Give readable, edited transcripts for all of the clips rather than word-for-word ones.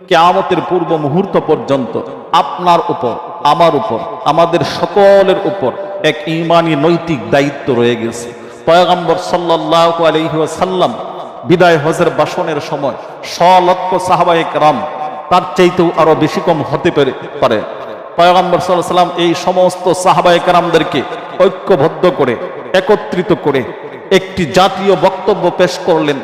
কিয়ামতের পূর্ব মুহূর্ত পর্যন্ত আপনার উপর, আমার উপর, আমাদের সকলের উপর এক ঈমানি নৈতিক দায়িত্ব রয়ে গেছে। পয়গম্বর সাল্লাল্লাহু আলাইহি ওয়াসাল্লাম বিদায় হজের ভাষণের সময় লক্ষ সাহাবায়ে কেরাম, তার চাইতেও আরো বেশি কম হতে পারে, পয়গম্বর সাল্লাল্লাহু আলাইহি ওয়াসাল্লাম এই সমস্ত সাহাবায়ে কেরামদেরকে ঐক্যবদ্ধ করে, একত্রিত করে একটি জাতীয় বক্তব্য পেশ করলেন।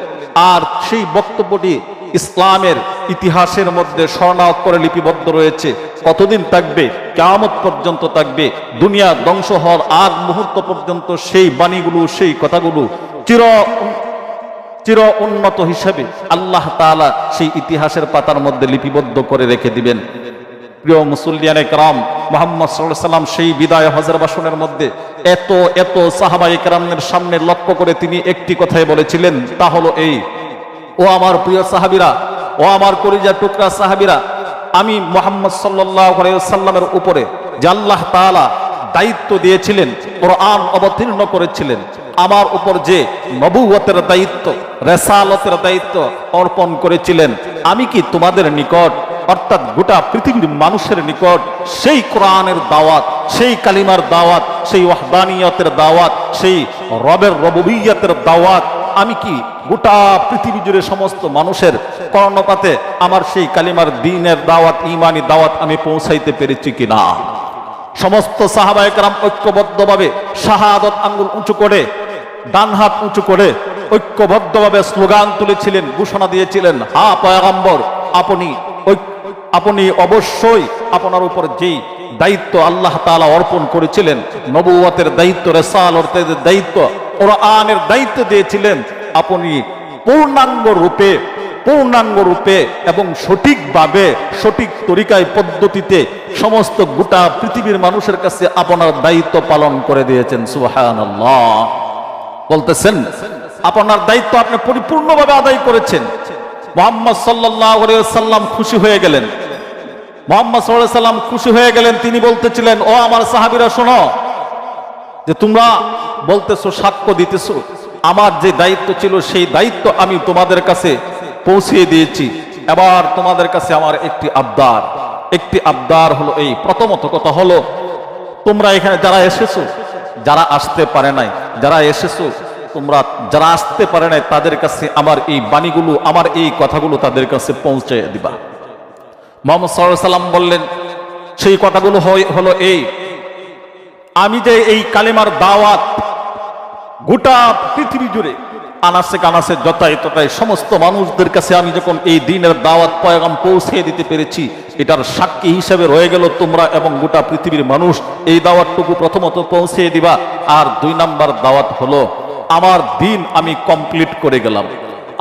আর সেই বক্তব্যটি ইসলামের ইতিহাসের মধ্যে স্বর্ণাক্ষরে লিপিবদ্ধ রয়েছে। কতদিন থাকবে? কিয়ামত পর্যন্ত থাকবে। দুনিয়া ধ্বংস হওয়ার আগ মুহূর্ত পর্যন্ত সেই বাণীগুলো, সেই কথাগুলো চির উন্নত হিসেবে আল্লাহ তাআলা সেই ইতিহাসের পাতার মধ্যে লিপিবদ্ধ করে রেখে দিবেন। প্রিয় মুসল্লিয়ানে কেরাম, মুহাম্মদ সাল্লাল্লাহু আলাইহি ওয়াসাল্লাম সেই বিদায় হজের ভাষণের মধ্যে এত সাহাবায়ে কেরামের সামনে লক্ষ্য করে তিনি একটি কথাই বলেছিলেন, তা হলো এই: ও আমার প্রিয় সাহাবীরা, ও আমার কলিজার টুকরা সাহাবীরা, আমি মুহাম্মদ সাল্লাল্লাহু আলাইহি ওয়াসাল্লামের উপরে যে আল্লাহ তাআলা দায়িত্ব দিয়েছিলেন, কোরআন অবতীর্ণ করেছিলেন, আমার উপর যে নবুয়তের দায়িত্ব, রিসালাতের দায়িত্ব অর্পণ করেছিলেন, আমি কি তোমাদের নিকট, অর্থাৎ গোটা পৃথিবীর মানুষের নিকট সেই কোরআনের দাওয়াত, সেই কালিমার দাওয়াত, সেই ওয়াহদানিয়তের দাওয়াত, সেই রবের রবুবিয়তের দাওয়াত, আমি কি গোটা পৃথিবী জুড়ে সমস্ত মানুষের কর্ণপাতে আমার সেই কালিমার দ্বীনের দাওয়াত, ঈমানি দাওয়াত আমি পৌঁছাইতে পেরেছি কিনা? সমস্ত সাহাবায়ে কেরাম ঐক্যবদ্ধভাবে শাহাদাত আঙ্গুল উঁচু করে, ডান হাত উঁচু করে ঐক্যবদ্ধভাবে স্লোগান তুলেছিলেন, ঘোষণা দিয়েছিলেন, হ্যাঁ পয়গম্বর, আপনি অবশ্যই আপনার উপর যেই দায়িত্ব আল্লাহ তাআলা অর্পণ করেছিলেন, নবুয়তের দায়িত্ব, রিসালাতের দায়িত্ব, কোরআনের দায়িত্ব দিয়েছিলেন, আপনি পূর্ণাঙ্গ রূপে এবং সঠিকভাবে, সঠিক তরিকায়, পদ্ধতিতে সমস্ত গোটা পৃথিবীর মানুষের কাছে আপনার দায়িত্ব পালন করে দিয়েছেন। সুবহানাল্লাহ। বলতেছেন আপনার দায়িত্ব আপনি পরিপূর্ণভাবে আদায় করেছেন। মুহাম্মদ সাল্লাল্লাহু আলাইহি ওয়াসাল্লাম খুশি হয়ে গেলেন। মুহাম্মদ সাল্লাল্লাহু আলাইহি ওয়াসাল্লাম খুশি হয়ে গেলেন। তিনি বলতেছিলেন, ও আমার সাহাবীরা শোনো, যে তোমরা বলতেছো, সাক্ষ্য দিতেছো, আমার যে দায়িত্ব ছিল সেই দায়িত্ব আমি তোমাদের কাছে পৌঁছিয়ে দিয়েছি। এবার তোমাদের কাছে আমার একটি আবদার হলো এই। প্রথমত কথা হলো, তোমরা এখানে যারা এসেছো, যারা আসতে পারে নাই, যারা এসেছো, তোমরা যারা আসতে পারে নাই, তাদের কাছে আমার এই বাণীগুলো, আমার এই কথাগুলো তাদের কাছে পৌঁছে দিবা। মুহাম্মদ সাল্লাল্লাহু আলাইহি ওয়াসাল্লাম বললেন, সেই কথাগুলো হলো এই: আমি যে এই কালেমার দাওয়াত গোটা পৃথিবী জুড়ে আনাসে কানাসে যতাই ততাই সমস্ত মানুষদের কাছে আমি যখন এই দ্বীনের দাওয়াত পয়গাম পৌঁছে দিতে পেরেছি, এটার সাক্ষী হিসেবে রয়ে গেল তোমরা এবং গোটা পৃথিবীর মানুষ। এই দাওয়াতটুকু প্রথমত পৌঁছে দিবা। আর 2 নাম্বার দাওয়াত হলো, আমার দ্বীন আমি কমপ্লিট করে গেলাম,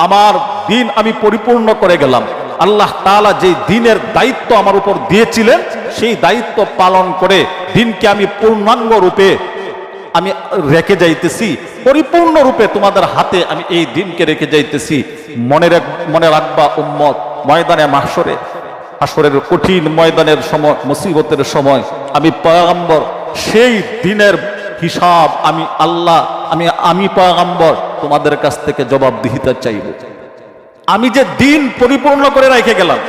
আমার দ্বীন আমি পরিপূর্ণ করে গেলাম। আল্লাহ তাআলা যে দ্বীনের দায়িত্ব আমার উপর দিয়েছিলেন, সেই দায়িত্ব পালন করে দ্বীনকে আমি পূর্ণাঙ্গ রূপে আমি রেখে যাইতেছি, পরিপূর্ণ রূপে তোমাদের হাতে আমি এই দ্বীনকে রেখে যাইতেছি। মনে রাখবা উম্মত, ময়দানে হাসরের কঠিন ময়দানের সময়, মুসিবতের সময় আমি পয়গম্বর সেই দ্বীনের হিসাব আমি পয়গম্বর তোমাদের কাছ থেকে জবাবদিহিতা চাইব। আমি যে দ্বীন পরিপূর্ণ করে রেখে গেলাম,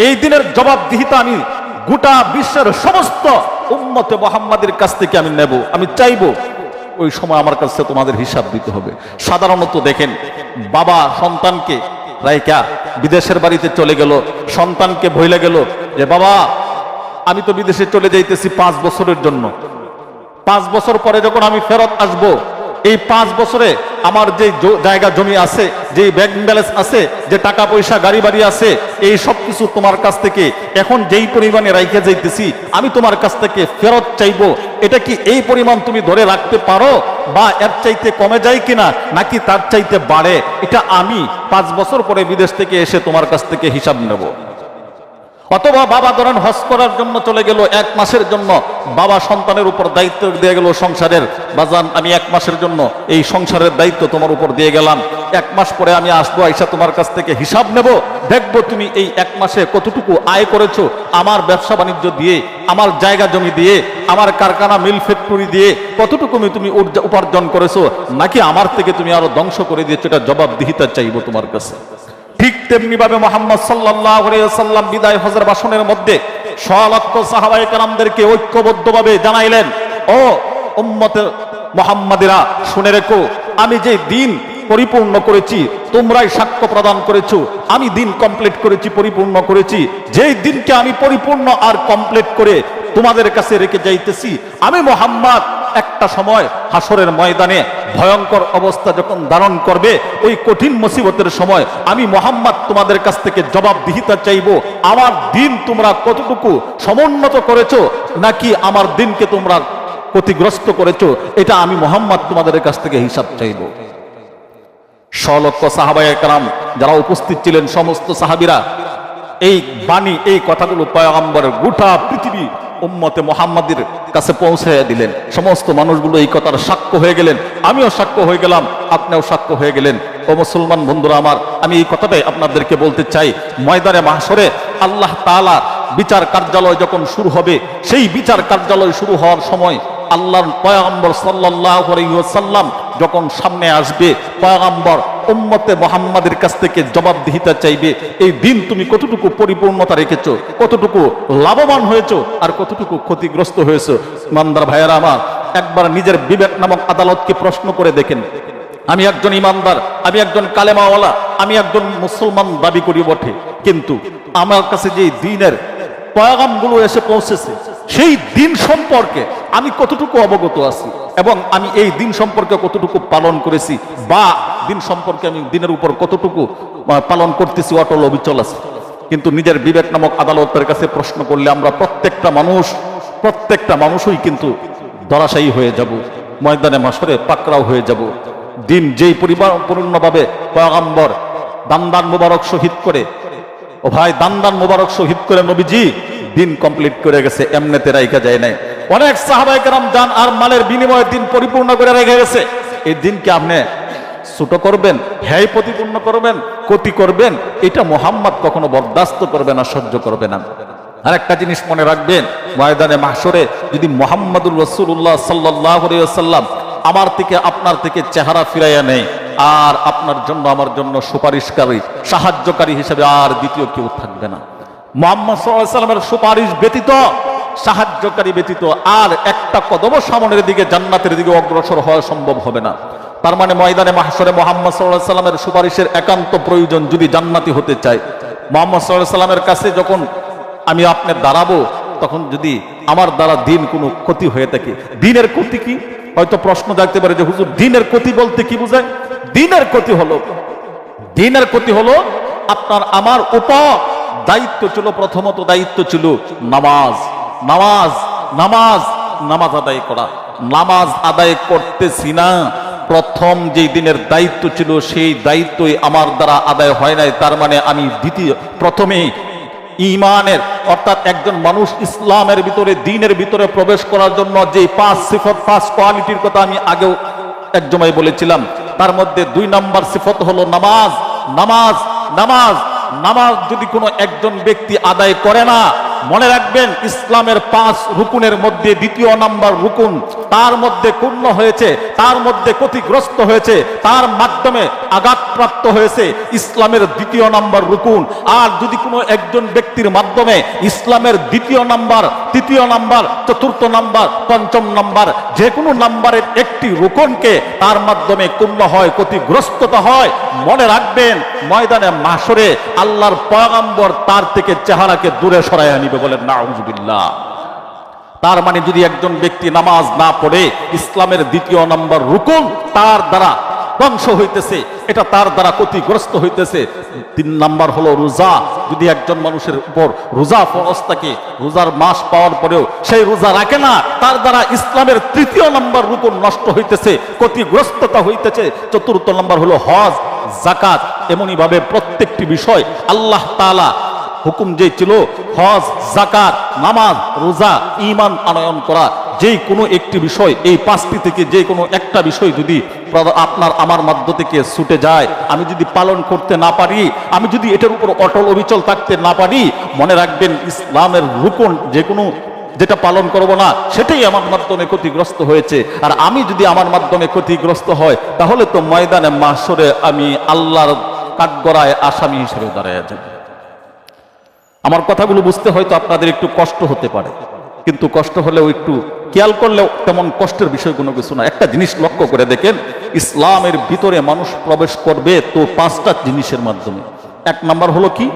এই দ্বীনের জবাবদিহিতা আমি গোটা বিশ্বের সমস্ত উম্মতে মুহাম্মাদের কাছ থেকে আমি নেব, আমি চাইব। ওই সময় আমার কাছে তোমাদের হিসাব দিতে হবে। সাধারণত দেখেন, বাবা সন্তানকে রাইকা বিদেশের বাড়িতে চলে গেল, সন্তানকে ভইলে গেল যে বাবা আমি তো বিদেশে চলে যাইতেছি 5 বছরের জন্য, 5 বছর পরে যখন আমি ফেরত আসব, এই 5 বছরে আমার যে জায়গা জমি আছে, যে ব্যাংক ব্যালেন্স আছে, যে টাকা পয়সা গাড়ি বাড়ি আছে, এই সব কিছু তোমার কাছ থেকে এখন যেই পরিমাণে রাইখে যাইতেছি আমি তোমার কাছ থেকে ফেরত চাইবো। এটা কি এই পরিমাণ তুমি ধরে রাখতে পারো, বা এর চাইতে কমে যায় কিনা, নাকি তার চাইতে বাড়ে? এটা আমি 5 বছর পরে বিদেশ থেকে এসে তোমার কাছ থেকে হিসাব নেব। অথবা বাবা ধরেন হজ করার জন্য চলে গেল 1 মাসের জন্য, বাবা সন্তানের উপর দায়িত্ব দিয়ে গেল সংসারের, বাজান আমি 1 মাসের জন্য এই সংসারের দায়িত্ব তোমার উপর দিয়ে গেলাম, 1 মাস পরে আমি আসবো, আইসা তোমার কাছ থেকে হিসাব নেব, দেখবো তুমি এই 1 মাসে কতটুকু আয় করেছো, আমার ব্যবসা বাণিজ্য দিয়ে, আমার জায়গা জমি দিয়ে, আমার কারখানা মিল ফ্যাক্টরি দিয়ে কতটুকু তুমি উপার্জন করেছো, নাকি আমার থেকে তুমি আরো ধ্বংস করে দিয়েছো। এটা জবাবদিহিতা চাইবো তোমার কাছে। ঠিক তেমনি ভাবে মুহাম্মদ সাল্লাল্লাহু আলাইহি ওয়াসাল্লাম বিদায় হজের ভাষণের মধ্যে সলক্ষ সাহাবায়ে কেরামদেরকে ঐক্যবদ্ধভাবে জানাইলেন, ও উম্মতে মুহাম্মাদিরা শুনে রেখো, আমি যে দিন পরিপূর্ণ করেছি তোমরাই সাক্ষ্য প্রদান করেছো, আমি দিন কমপ্লিট করেছি, পরিপূর্ণ করেছি। যেই দিনকে আমি পরিপূর্ণ আর কমপ্লিট করে তোমাদের কাছে রেখে যাইতেছি, আমি মুহাম্মদ একটা সময় হাসরের ময়দানে ভয়ঙ্কর অবস্থা যখন ধারণ করবে, ওই কঠিন মুসিবতের সময় আমি মুহাম্মদ তোমাদের কাছ থেকে জবাবদিহিতা চাইবো, আমার দিন তোমরা কতটুকু সমুন্নত করেছো নাকি আমার দিনকে তোমরা ক্ষতিগ্রস্ত করেছো, এটা আমি মুহাম্মদ তোমাদের কাছ থেকে হিসাব চাইবো। সলক্ষ সাহাবায়ে কেরাম যারা উপস্থিত ছিলেন, সমস্ত সাহাবীরা এই বাণী, এই কথাগুলো পয়গম্বরের গোটা পৃথিবী উম্মতে মুহাম্মাদের কাছে পৌঁছে দিলেন। সমস্ত মানুষগুলো এই কথার সাক্ষ্য হয়ে গেলেন, আমিও সাক্ষ্য হয়ে গেলাম, আপনিও সাক্ষ্য হয়ে গেলেন। ও মুসলমান বন্ধুরা আমার, আমি এই কথাটাই আপনাদেরকে বলতে চাই, ময়দানে মাহশরে আল্লাহ তাআলা বিচার কার্যালয় যখন শুরু হবে, সেই বিচার কার্যালয় শুরু হওয়ার সময় আল্লাহর পয়গম্বর সাল্লাল্লাহু আলাইহি ওয়াসাল্লাম যখন সামনে আসবে, পয়গম্বর উম্মতে মুহাম্মাদের কাছ থেকে জবাবদিহিতা চাইবে, এই দিন তুমি কতটুকু পরিপূর্ণতা রেখেছো, কতটুকু লাভবান হয়েছো আর কতটুকু ক্ষতিগ্রস্ত হয়েছো। ইমানদার ভাইয়েরা আমার, একবার নিজের বিবেক নামক আদালতকে প্রশ্ন করে দেখেন। আমি একজন ইমানদার, আমি একজন কালেমাওয়ালা, আমি একজন মুসলমান দাবি করি বটে, কিন্তু আমার কাছে যে দ্বীনের পয়গামগুলো এসে পৌঁছেছে, সেই দিন সম্পর্কে আমি কতটুকু অবগত আছি এবং আমি এই দিন সম্পর্কে কতটুকু পালন করেছি, বা দিন সম্পর্কে আমি দিনের উপর কতটুকু পালন করতেছি, অটল অবিচল আছে। কিন্তু নিজের বিবেক নামক আদালতের কাছে প্রশ্ন করলে আমরা প্রত্যেকটা মানুষই কিন্তু ধরাশায়ী হয়ে যাব, ময়দানে মাশরে পাকড়াও হয়ে যাব। দিন যেই পরিপূর্ণভাবে পয়গম্বর দান্দান মুবারক শহীদ করে, ও ভাই দান্দান মুবারক শহীদ করে নবীজি দিন কমপ্লিট করে গেছে, এমনিতে রাইখা যায় নাই। অনেক সাহাবায়ে কেরাম জান আর মালের বিনিময়ে দিন পরিপূর্ণ করে রেখে গেছে। এই দিনকে আপনি ছোট করবেন, হ্যাঁ প্রতিপূর্ণ করবেন, ক্ষতি করবেন, এটা মুহাম্মদ কখনো বরদাস্ত করবে না, সহ্য করবে না। আর একটা জিনিস মনে রাখবেন, ময়দানে মাহশরে যদি মুহাম্মদুর রাসূলুল্লাহ সাল্লাল্লাহু আলাইহি ওয়াসাল্লাম আমার থেকে আপনার থেকে চেহারা ফিরাইয়া নেই, আর আপনার জন্য আমার জন্য সুপারিশকারী সাহায্যকারী হিসেবে আর দ্বিতীয় কেউ থাকবে না। মুহাম্মদ সাল্লাল্লাহু আলাইহি ওয়াসাল্লামের সুপারিশ ব্যতীত, সাহায্যকারী ব্যতীত আর একটা কদমও সামনের দিকে জান্নাতের দিকে অগ্রসর হওয়া সম্ভব হবে না। তার মানে ময়দানে মাহশরে মুহাম্মদ সাল্লাল্লাহু আলাইহি ওয়াসাল্লামের সুপারিশের একান্ত প্রয়োজন যদি জান্নাতি হতে চাই। মুহাম্মদ সাল্লাল্লাহু আলাইহি ওয়াসাল্লামের কাছে যখন আমি আপনি দাঁড়াবো, তখন যদি আমার দ্বারা দিন কোনো ক্ষতি হয়ে থাকে, দিনের ক্ষতি কি? হয়তো প্রশ্ন জাগতে পারে যে হুজুর দিনের ক্ষতি বলতে কি বোঝায়? দিনের ক্ষতি হলো আপনার আমার উপর দায়িত্ব ছিল, প্রথমত দায়িত্ব ছিল নামাজ আদায় করা। নামাজ আদায় করতেছি না, প্রথম যে দিনের দায়িত্ব ছিল সেই দায়িত্বই আমার দ্বারা আদায় হয় নাই। তার মানে আমি প্রথমে ঈমানের, অর্থাৎ একজন মানুষ ইসলামের ভিতরে, দ্বীনের ভিতরে প্রবেশ করার জন্য যে 5 সিফত, 5 কোয়ালিটির কথা আমি আগেও এক জমায় বলেছিলাম, তার মধ্যে 2 নম্বর সিফত হলো নামাজ যদি কোনো একজন ব্যক্তি আদায় করে না, মনে রাখবেন ইসলামের 5 রুকুনের মধ্যে 2য় নাম্বার রুকুন তার মধ্যে ক্ষুণ্ণ হয়েছে, তার মধ্যে ক্ষতিগ্রস্ত হয়েছে, তার মাধ্যমে আঘাতপ্রাপ্ত হয়েছে ইসলামের 2য় নাম্বার রুকুন। আর যদি কোনো একজন ব্যক্তির মাধ্যমে ইসলামের 2য় নাম্বার, 3য় নাম্বার, 4র্থ নাম্বার, 5ম নাম্বার যে কোনো নাম্বারের একটি রুকুনকে তার মাধ্যমে ক্ষুণ্ণ হয়, ক্ষতিগ্রস্ততা হয়, মনে রাখবেন ময়দানে মাহশরে আল্লাহর পয়গম্বর তার থেকে চেহারাকে দূরে সরাইয়া নিবে। বলেন নাউজুবিল্লাহ। তার মানে যদি একজন ব্যক্তি নামাজ না পড়ে, ইসলামের 2য় নাম্বার রুকুন তার দ্বারা ধ্বংস হইতেছে, এটা তার দ্বারা ক্ষতিগ্রস্ত হইতেছে। 3 নাম্বার হলো রোজা। যদি একজন মানুষের উপর রোজা ফরজ থাকে, রোজার মাস পাওয়ার পরেও সেই রোজা রাখে না, তার দ্বারা ইসলামের 3য় নাম্বার রুকুন নষ্ট হইতেছে, ক্ষতিগ্রস্ততা হইতেছে। 4র্থ নাম্বার হলো হজ, যাকাত। এমনই ভাবে প্রত্যেকটি বিষয় আল্লাহ তাআলা হুকুম যে ছিল, হজ, যাকাত, নামাজ, রোজা, ঈমান আনয়ন করা, যে কোনো একটি বিষয়, এই 5টি থেকে যে কোনো একটা বিষয় যদি আপনার আমার মধ্য থেকে ছুটে যায়, আমি যদি পালন করতে না পারি, আমি যদি এটার উপর অটল অবিচল থাকতে না পারি, মনে রাখবেন ইসলামের রুকুন যে কোনো যেটা পালন করব না, সেটাই আমার মাধ্যমে ক্ষতিগ্রস্ত হয়েছে। আর আমি যদি আমার মাধ্যমে ক্ষতিগ্রস্ত হয়, তাহলে তো ময়দানে মাহশরে আমি আল্লাহর কাঠগড়ায় আসামি হিসেবে দাঁড়ায় যাবে। আমার কথাগুলো বুঝতে হয়তো আপনাদের একটু কষ্ট হতে পারে, কিন্তু কষ্ট হলেও একটু খেয়াল করলেও তেমন কষ্টের বিষয় কোনো কিছু না। একটা জিনিস লক্ষ্য করে দেখেন, ইসলামের ভিতরে মানুষ প্রবেশ করবে তো 5টা জিনিসের মাধ্যমে। 1 নাম্বার হলো কি,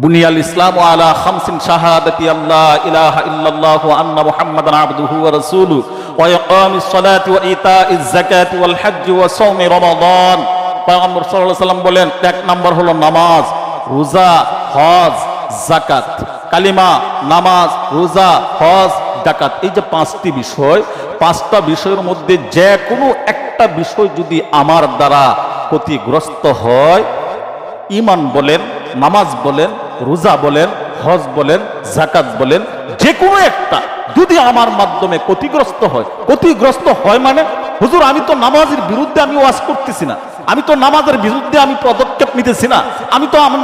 বুনিয়াল ইসলাম আলা খামসিন শাহাদাতি আল্লাহ ইলাহা ইল্লাল্লাহ ওয়া আন্না মুহাম্মাদান আবদুহু ওয়া রাসূলুহু ওয়া ইকামিস সালাতি ওয়া ইতাইজ যাকাতি ওয়াল হজ্জ ওয়া সাওমি রমাদান। পয়গম্বর সাল্লাল্লাহু আলাইহি ওয়াসাল্লাম বলেন 1 নাম্বার হলো নামাজ, রোজা, হজ, যাকাত। কালিমা, নামাজ, রোজা, হজ, যাকাত, এই যে 5টি বিষয়, 5টা বিষয়ের মধ্যে যে কোনো একটা বিষয় যদি আমার দ্বারা ক্ষতিগ্রস্ত হয়, ঈমান বলেন, নামাজ বলেন, রোজা বলেন, হজ বলেন, যাকাত বলেন, যে কোনো একটা যদি আমার মাধ্যমে ক্ষতিগ্রস্ত হয় মানে হুজুর আমি তো নামাজের বিরুদ্ধে আমি ওয়াজ করতেছি না, আমি তো নামাজের বিরুদ্ধে আমি পদক্ষেপ নিতেছি না, আমি তো আমার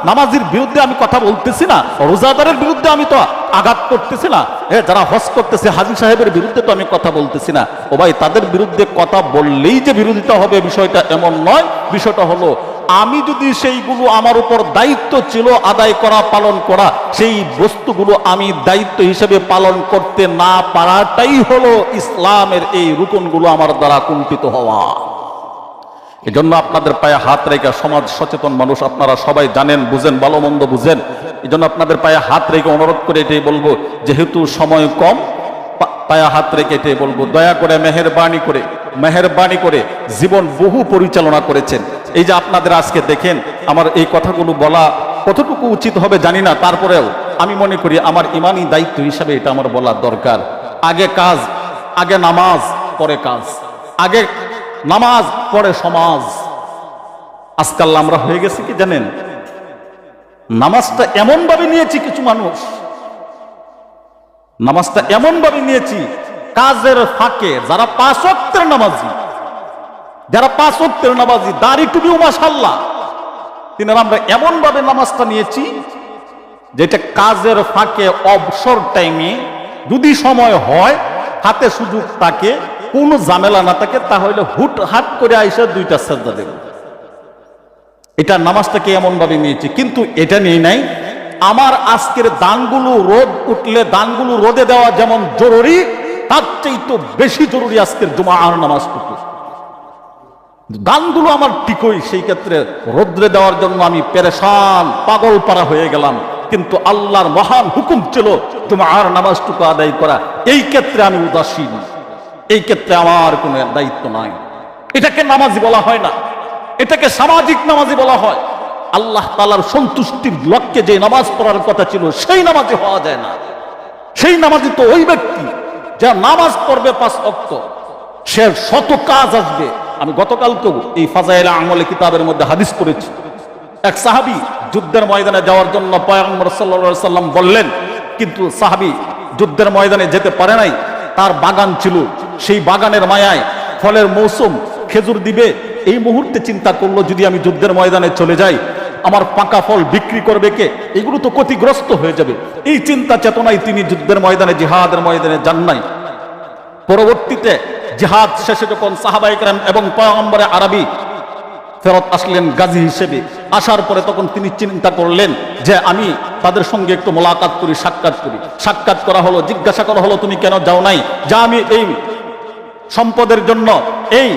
নামাজের বিরুদ্ধে আমি কথা বলতেছি না, রোজাদারের বিরুদ্ধে আমি তো আঘাত করতেছি না, যারা হজ করতেছে হাজী সাহেবের বিরুদ্ধে তো আমি কথা বলতেছি না। ও ভাই, তাদের বিরুদ্ধে কথা বললেই যে বিরোধিতা হবে বিষয়টা এমন নয়। বিষয়টা হলো আমি যদি সেইগুলো আমার উপর দায়িত্ব ছিল আদায় করা, পালন করা, সেই বস্তুগুলো আমি দায়িত্ব হিসেবে পালন করতে না পারাটাই হলো ইসলামের এই রুকনগুলো আমার দ্বারা কুণ্ঠিত হওয়া। এজন্য আপনাদের পায়ে হাত রেখে, সমাজ সচেতন মানুষ আপনারা সবাই জানেন, বুঝেন, ভালো মন্দ বুঝেন, এজন্য আপনাদের পায়ে হাত রেখে অনুরোধ করে এটাই বলবো, যেহেতু সময় কম, পায়ে হাত রেখে এটাই বলবো, দয়া করে মেহেরবানি করে জীবন বহু পরিচালনা করেছেন। এই যে আপনাদের আজকে দেখেন, আমার এই কথাগুলো বলা কতটুকু উচিত হবে জানি না, তারপরেও আমি মনে করি আমার ইমানি দায়িত্ব হিসাবে এটা আমার বলা দরকার। আগে নামাজ পরে কাজ, আগে নামাজ পরে সমাজ। আজকাল আমরা হয়ে গেছি কি জানেন, নামাজটা এমন ভাবে নিয়েছি, কিছু মানুষ নামাজটা এমন ভাবে নিয়েছি, কাজের ফাঁকে যারা 5 ওয়াক্তের নামাজি, দাড়ি টুপিও মাশাআল্লাহ, তিনারা আমরা এমন ভাবে নামাজটা নিয়েছি যেটা কাজের ফাঁকে, অবসর টাইমে যদি সময় হয়, হাতে সুযোগ থাকে, কোনো ঝামেলা না থাকে, তাহলে হুটহাট করে আইসা 2টা সাজদা দেব। এটা নামাজটাকে এমন ভাবে নিয়েছি। কিন্তু এটা নিয়ে নাই আমার আজকের দানগুলো রোদ উঠলে দানগুলো রোদে দেওয়া যেমন জরুরি, তার চেয়ে তো বেশি জরুরি আজকের জুমার নামাজটুকু। দানগুলো আমার ঠিকই, সেই ক্ষেত্রে রোদ্রে দেওয়ার জন্য আমি পেরেশান, পাগল পারা হয়ে গেলাম, কিন্তু আল্লাহর মহান হুকুম ছিল জুমার নামাজটুকু আদায় করা, এই ক্ষেত্রে আমি উদাসীন, এই ক্ষেত্রে আমার কোনো দায়িত্ব নাই। এটাকে নামাজি বলা হয় না, এটাকে সামাজিক নামাজি বলা হয়। আল্লাহ তাআলার সন্তুষ্টির লক্ষ্যে যে নামাজ পড়ার কথা ছিল সেই নামাজি হওয়া যায় না। সেই নামাজি তো ওই ব্যক্তি যা নামাজ পড়বে 5 ওয়াক্ত, সে শত কাজ আসবে। আমি গতকালকেও এই ফাজাইল আমলে কিতাবের মধ্যে হাদিস পড়েছি, এক সাহাবী যুদ্ধের ময়দানে যাওয়ার জন্য পয়গম্বর সাল্লাল্লাহু আলাইহি সাল্লাম বললেন, কিন্তু সাহাবী যুদ্ধের ময়দানে যেতে পারে নাই। তার বাগান ছিল, সেই বাগানের মায়ায় ফলের মৌসুম, খেজুর দিবে, এই মুহূর্তে চিন্তা করলো যদি আমি যুদ্ধের ময়দানে চলে যাই, আমার পাকা ফল বিক্রি করবে কে, এগুলো তো ক্ষতিগ্রস্ত হয়ে যাবে। এই চিন্তা চেতনায় তিনি যুদ্ধের ময়দানে, জিহাদের ময়দানে যান নাই। পরবর্তীতে জিহাদ শেষে যখন সাহাবায়ে কেরাম এবং পয়গম্বরে আরবি ফেরত আসলেন গাজী হিসেবে, আসার পরে তখন তিনি চিন্তা করলেন যে আমি তাদের সঙ্গে একটু মোলাকাত করি, সাক্ষাৎ করা হলো, জিজ্ঞাসা করা হলো তুমি কেন যাও নাই, যা আমি এই সম্পদের জন্য, এই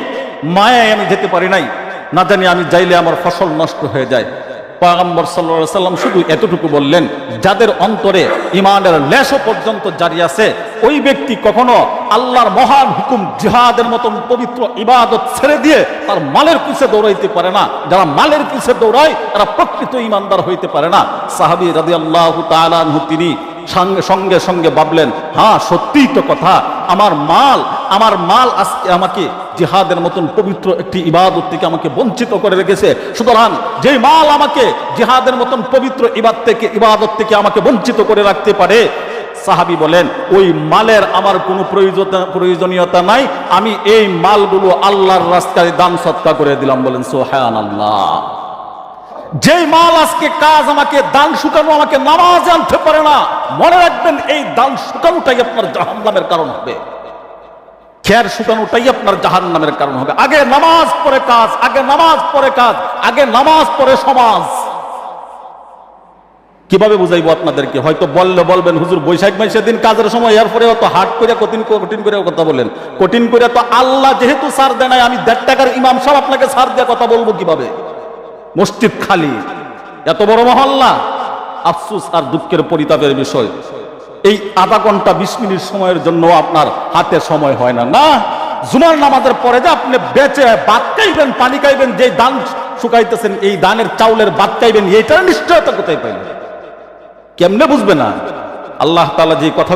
মায়ায় আমি যেতে পারি নাই, না জানি আমি যাইলে আমার ফসল নষ্ট হয়ে যায়। পয়গম্বর সাল্লাল্লাহু আলাইহি সাল্লাম শুধু এতটুকু বললেন, যাদের অন্তরে ঈমানের লেশও পর্যন্ত জারি আছে, ওই ব্যক্তি কখনো আল্লাহর মহান হুকুম জিহাদের মতন পবিত্র ইবাদত ছেড়ে দিয়ে তার মালের পিছে দৌড়াইতে পারে না। যারা মালের পিছে দৌড়ায় তারা প্রকৃত ঈমানদার হইতে পারে না। সাহাবী রাদিয়াল্লাহু তাআলা আনহু তিনি সঙ্গে সঙ্গে ভাবলেন, হ্যাঁ সত্যিই তো কথা, আমার মাল আজকে আমাকে জিহাদের মতন পবিত্র একটি ইবাদত থেকে আমাকে বঞ্চিত করে রেখেছে। সুতরাং যে মাল আমাকে জিহাদের মতন পবিত্র ইবাদত থেকে আমাকে বঞ্চিত করে রাখতে পারে, সাহাবী বলেন ওই মালের আমার কোনো প্রয়োজনীয়তা নাই, আমি এই মালগুলো আল্লাহর রাস্তায় দান সদকা করে দিলাম। বলেন সুবহানাল্লাহ। যে মাল আজকে কাজ আমাকে দান শুকানো আমাকে নামাজ আনতে পারে না, মনে রাখবেন এই দান শুকানোটাই আপনার জাহান্নামের কারণ হবে। খের শুকানোটাই আপনার জাহান্নামের কারণ হবে। আগে নামাজ পড়ে কাজ, আগে নামাজ পড়ে কাজ, আগে নামাজ পড়ে সমাজ। কিভাবে বুঝাইবো আপনাদেরকে? হয়তো বলবেন হুজুর বৈশাখ মাসের দিন কাজের সময় এরপরে তো হাট করে কঠিন করে কথা বলেন। কঠিন করে তো আল্লাহ যেহেতু ছাড় দেয় নাই, আমি 1.5 টাকার ইমাম সাহেব আপনাকে ছাড় দিয়ে কথা বলবো কিভাবে? মসজিদ খালি, এত বড় মহল্লা। আফসোস আর দুঃখের পরিতাপের বিষয়, এই আধা ঘন্টা 20 মিনিট সময়ের জন্য আপনার হাতে সময় হয় না। না, জুমার নামাজের পরে যে আপনি বেঁচে ভাত খাইবেন, পানি খাইবেন, যে দান শুকাইতেছেন এই দানের চাউলের ভাত খাইবেন, এইটার নিশ্চয়তা কোথায় পাইলেন? কেমনে বুঝবে না? আল্লাহ তাআলা যে কথা